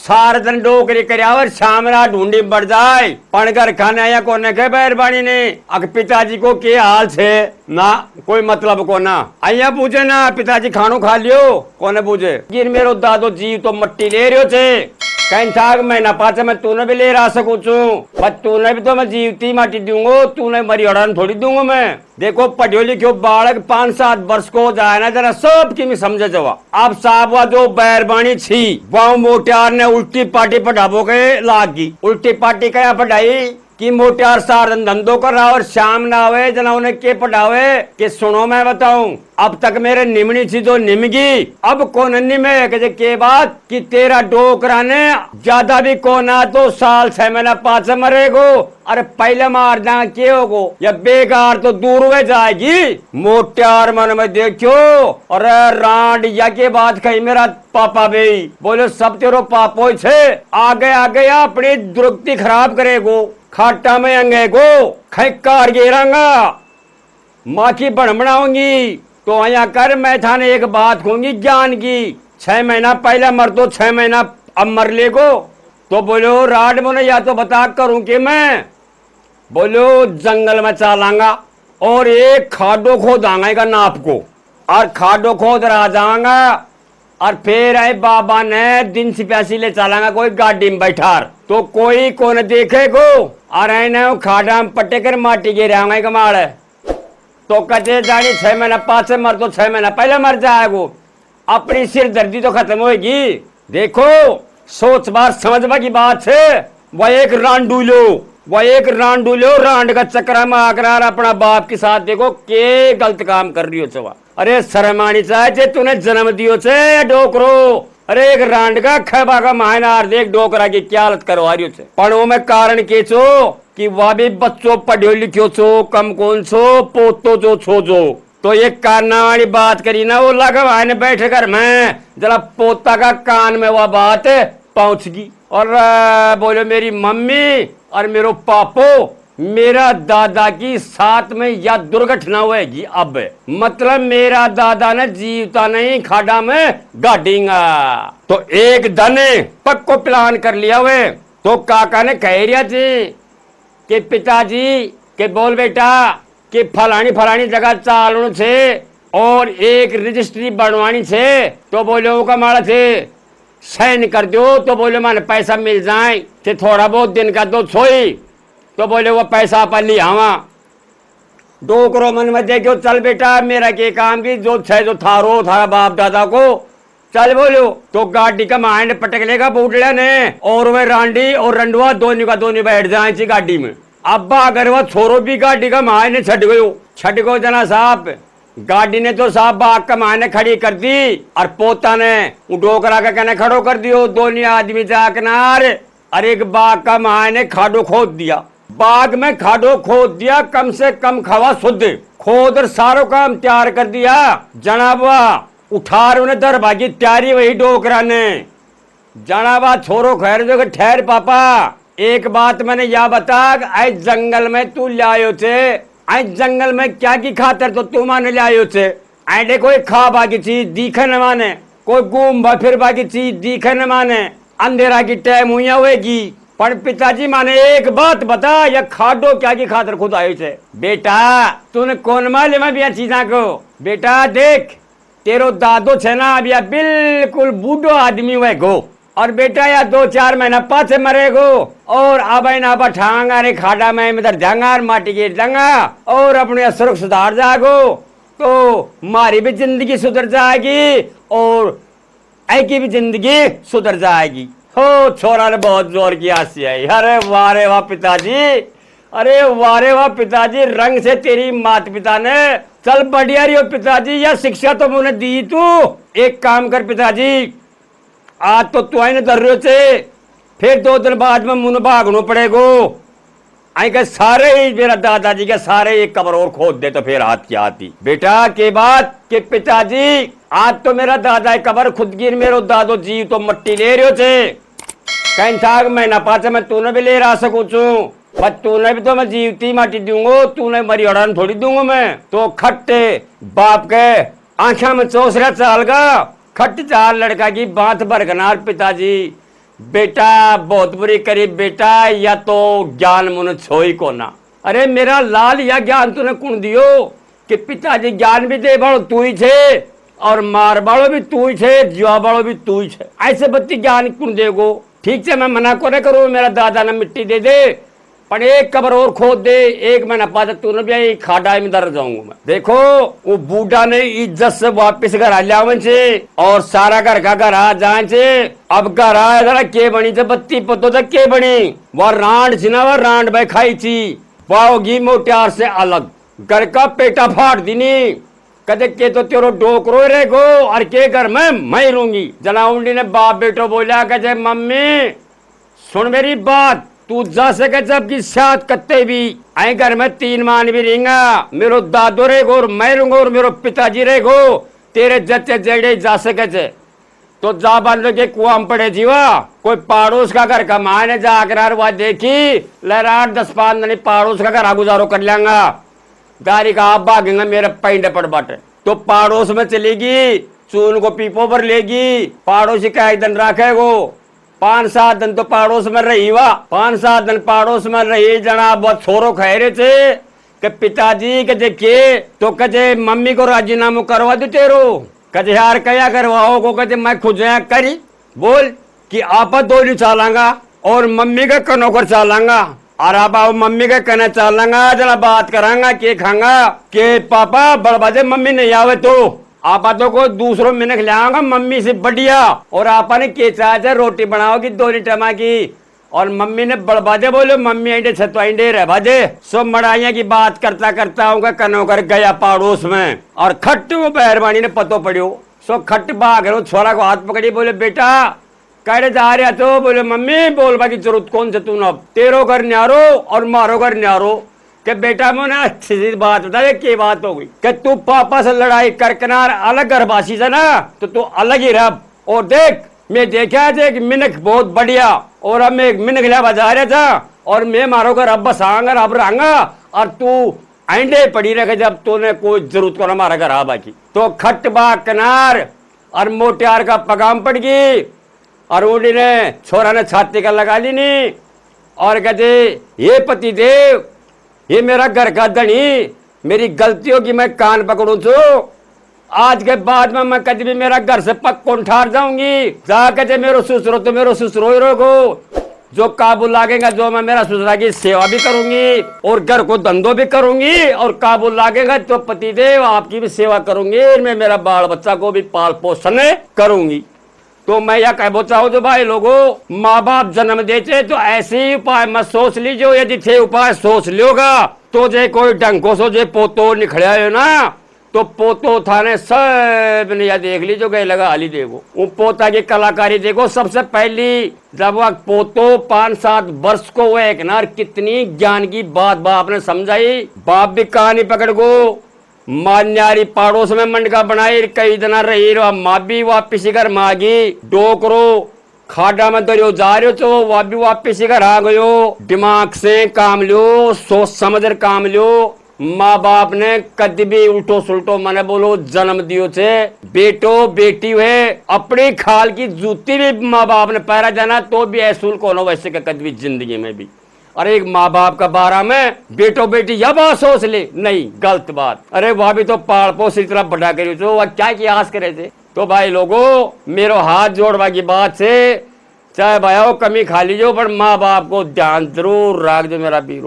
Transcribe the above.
सारे दिन डोकरी कर शाम रात ढूंढी बढ़ जाए पण घर खाने आया कोने के मेहरबानी ने अग पिताजी को के हाल छे ना कोई मतलब को ना आया पूछे ना पिताजी खानो खा लियो कोने पूछे गिर मेरो दादो जीव तो मट्टी ले रहे छे कहीं था मैं ना पाचा मैं तूने भी ले रहा सकूं बस तूने भी तो मैं जीवती माटी दूंगा तूने मरी अड़ान थोड़ी दूंगा मैं देखो पढ़ियो लिखियो बालक 5-7 वर्ष को जाए ना जरा सब की मैं समझे जवा अब साहब जो बैरबानी छी वह मोटियार ने उल्टी पार्टी पढ़ाबो के लागी उल्टी पार्टी क्या पढ़ाई कि मोटियार सार धंधो कर रहा और शाम ना आवे जना उन्हें के पढ़ावे कि सुनो मैं बताऊं अब तक मेरे निमनी थी जो निमगी अब कौन निमे के बात कि तेरा डोकरा ने ज्यादा भी कोना तो साल 6 महीना 5 मरेगो अरे पहले मार जा के होगो या बेकार तो दूर हुए जाएगी मोटियार मन में देखो अरे रांड या के बात कही मेरा पापा भाई बोलो सब तेरो पापो छे आगे अपनी दुरुक्ति खराब करेगो खाटा में अंगे को खैकार गिरांगा माँ की बन बनाऊंगी तो आया कर मैं थाने एक बात कहूंगी ज्ञान की 6 महीना पहले मर तो 6 महीना अब मर ले को तो बोलो राड मोने या तो बता करूं कि मैं बोलो जंगल में चलांगा और एक खाडो खोदांगा नाप को और खाडो खोद रहा जाऊंगा और फिर आए बाबा ने दिन सिपाही ले चलांगा कोई गाड़ी में बैठार तो कोई कौन देखेगो और खाडा में पट्टे कर माटी गिरांगा कमाल तो कचे जानी 6 महीना 5 से मर तो 6 महीना पहले मर जाएगो अपनी सिर दर्दी तो खत्म होगी देखो सोच बार समझ की बात है वह एक रांडूलो रांड का चक्कर में आकर अपना बाप के साथ देखो के गलत काम कर रही हो चवा अरे शर्मानी चाहे तूने जन्म दियो छे डोकरो अरे एक रांड का खबा का मायनार देख डोकरा की क्या हालत करवा रही हो पढ़ो में कारण के छो कि वह भी बच्चों पढ़ियो लिखियो छो कम कौन छो पोतो जो छो जो तो ये काना वाली बात करी ना वो लगा ने बैठे कर मैं जरा पोता का कान में वह बात पहुंच गई और बोलो मेरी मम्मी और मेरो पापो मेरा दादा की साथ में या दुर्घटना होगी अब मतलब मेरा दादा ने जीवता नहीं खाड़ा में गाड़ेगा तो एक धने पक्को प्लान कर लिया हुए तो काका ने कह रिया थी कि पिताजी के बोल बेटा कि फलानी जगह चालू छे और एक रजिस्ट्री बनवानी छे तो बोले वो कमाड़ा थे साइन कर दो तो बोले माने पैसा मिल जाए थे थोड़ा बहुत दिन का दो सोई तो बोले वो पैसा अपन ली आवा डोकरो मन में देखो चल बेटा मेरा के काम की जो थारो थारा बाप दादा को चल बोलो तो गाड़ी का माइंड पटक लेगा बूटले ने और वह रांडी और रंडुआ दोनों बैठ जाए थी गाड़ी में अब्बा अगर वह छोरो भी गाड़ी का मायने छट गयो जना साहब गाड़ी ने तो साहब बाग का मायने खड़ी कर दी और पोता ने डोकरा का कहने खड़ो कर दियो दोनों आदमी जाकर अरे एक बाग का मायने खाडो खोद दिया बाग में खाडो खोद दिया कम से कम खवा शुद्ध खोद और सारो काम तैयार कर दिया जनाबा उठार उन्हें दर भागी तैयारी वही डोकरा ने जनाबा छोरो खैर जो ठहर पापा एक बात मैंने या बता आज जंगल में तू लायो थे आज जंगल में क्या की खातर तो तू माने लायो थे आइडे कोई खा बाकी चीज दिखे न माने कोई घूम फिर बाकी चीज दिखे न माने अंधेरा की टाइम हुई होगी पर पिताजी माने एक बात बता या खाडो क्या की खातर खुद आयो थे बेटा तूने कौन मालूम है चीजा को बेटा देख तेरो दादो छे ना अब बिल्कुल बूढ़ो आदमी हुए गो और बेटा या 2-4 महीना पाछे मरेगो और अब ना बठांगा रे खाड़ा में इधर जांगा माटी के जांगा और अपने सुरख सुधार जागो तो मारी भी जिंदगी सुधर जाएगी और ऐ की भी जिंदगी सुधर जाएगी हो छोरा ने बहुत जोर की हंसी आई अरे वारे वाह पिताजी अरे वारे वाह पिताजी रंग से तेरी माता पिता ने चल बढ़िया रही हो पिताजी या शिक्षा तो मुझे दी तू एक काम कर पिताजी आज तो तू आई धर रहे थे फिर 2 दिन बाद में मुन भागनो पड़ेगो आई के सारे ही मेरा दादाजी के सारे एक कब्र और खोद दे तो फिर हाथ की आती बेटा के बात के पिताजी आज तो मेरा दादा कब्र खुद गिर मेरो दादो जीव तो मट्टी ले रहे थे कहीं था मैं ना पाचा मैं तूने भी ले रहा सकूं बस तूने भी तो मैं जीवती माटी दूंगा तूने मरी अड़ान थोड़ी दूंगा मैं तो खट्टे बाप के आंखा में चौसरा चाल का खट चाल लड़का की बात बरकनार पिताजी बेटा बहुत बुरी करी बेटा, या तो ज्ञान मुन छोई को ना। अरे मेरा लाल, या ज्ञान तूने कुण दियो कि पिताजी ज्ञान भी दे बाड़ो तू ही छे और मार बाड़ो भी तू ही छे, जीवा बाड़ो भी तू ही छे। ऐसे बत्ती ज्ञान कुण देगो। ठीक से मैं मना को नहीं करूँ, मेरा दादा ने मिट्टी दे दे, पर एक कबर और खोद दे, एक महीना पाता तूने भी खाडा में दर जाऊंगा मैं। देखो वो बूढ़ा ने इज्जत से वापिस घर आ लिया छे और सारा घर का घर आ जाए छे। अब घर आया जरा के बनी थे बत्ती पतो तक के बनी, वह रांड छी ना, वह रांड भाई खाई थी, वह होगी मोटियार से अलग। घर का पेटा फाड़ दीनी, कदे के तो तेरो डोकरो रे गो और के घर में मैं रहूंगी। जनाउंडी ने बाप बेटो बोला कहे मम्मी सुन मेरी बात, तू जा सके जब की साथ कत्ते भी आए, घर में 3 मान भी रहेगा, मेरो दादो रहेगो और मैं रहूंगा और मेरो पिताजी रहेगो, तेरे जच्चे जेड़े जा सके चे तो जा बन के कुआ में पड़े जीवा। कोई पड़ोस का घर का माने जाकर वह देखी लहराट 10-5 दिन पड़ोस का घर गुजारो कर लेंगा, दारी का आप भागेंगे मेरे पैंडे पड़ बाटे। तो पड़ोस में चलेगी, चून को पीपो पर लेगी, पड़ोसी का एक दिन रखेगो, 5-7 दिन तो पड़ोस में रही वा, 5-7 दिन पड़ोस में रही। जना बहुत छोरो कह रहे थे कि पिताजी के देखिए तो कहे मम्मी को राजीनामा करवा दे तेरो, कहे यार क्या करवाओ को, कहे मैं खुद करी बोल कि आप 2 नहीं चालांगा और मम्मी का कनो कर चालांगा, और आप मम्मी का कहना चालांगा, जरा बात करांगा के खांगा के पापा बड़बाजे मम्मी नहीं आवे तो आप तो को दूसरों मिनख ले आऊंगा मम्मी से बढ़िया, और आपा ने के चाहे रोटी बनाओगी 2 टमा की, और मम्मी ने बड़बाजे बोले मम्मी आइंडे छतवाइंडे रह बाजे। सो मड़ाइया की बात करता करता हूँ कनो कर गया पड़ोस में, और खट्ट वो मेहरबानी ने पतो पड़ियो। सो खट्ट भाग रहे छोरा को हाथ पकड़ी, बोले बेटा कह जा रहा तो, बोले मम्मी बोलबा की जरूरत कौन से तू, अब तेरो घर न्यारो और मारो घर न्यारो। कि बेटा मैंने अच्छी सी बात बता के बात हो गई कि तू पापा से लड़ाई कर किनार अलग घरवासी से ना तो तू अलग ही रह। और देख मैं देखा थे कि मिनख बहुत बढ़िया, और अब मैं एक मिनख लिया बजा रहा था और मैं मारो घर अब बसाऊंगा अब रहूंगा, और तू आंडे पड़ी रखे जब तूने कोई जरूरत को हमारा घर आ बाकी। तो खट बा किनार और मोटियार का पगाम पड़ गई, और उड़ी ने छोरा ने छाती का लगा ली नहीं, और कहते ये पति देव ये मेरा घर का धनी, मेरी गलतियों की मैं कान पकड़ू तो आज के बाद में मैं कभी भी मेरा घर से पक्को ठार जाऊंगी। जा कहते मेरो ससुरो तो मेरो ससुरो ही रोगो, जो काबू लागेगा जो मैं मेरा ससुरा की सेवा भी करूंगी और घर को धंधो भी करूंगी, और काबू लागेगा तो पतिदेव आपकी भी सेवा करूंगी, मैं मेरा बाल बच्चा को भी पाल पोषण करूंगी। तो मैं यह कहना चाहूँ जो भाई लोगों माँ बाप जन्म देते तो ऐसे ही उपाय मत सोच लीजिए, यदि थे उपाय सोच लियोगा तो जे कोई ढंगो सो जे पोतो निखड़ा हो ना तो पोतो थाने सब ने यह देख लीजिए गए लगा हाली देखो वो पोता की कलाकारी देखो। सबसे पहली जब वह पोतो 5-7 वर्ष को हुए एक नार कितनी ज्ञान की बात बाप ने समझाई, बाप भी कहानी पकड़ गो मान्यारी पड़ोस में मंडका बनाई कई दिन रही, माँ भी वापिस घर मागी, डोकरो खाडा में दरियो जा रहे तो वह भी वापिस घर आ गयो। दिमाग से काम लियो, सोच समझ काम लियो। माँ बाप ने कभी भी उल्टो सुल्टो मने बोलो जन्म दियो छे, बेटो बेटी हुए अपनी खाल की जूती भी माँ बाप ने पैरा जाना तो भी ऐसूल कौन हो वैसे कभी जिंदगी में भी। और एक माँ बाप का बारा में बेटो बेटी यह बात सोच ले नहीं गलत बात। अरे वह भी तो पाल पोस इतना बड़ा करे तो वह क्या की आस करे थे। तो भाई लोगों मेरो हाथ जोड़वा की बात से चाहे भाई कमी खा लीजिए पर माँ बाप को ध्यान जरूर रख दो मेरा बीरो।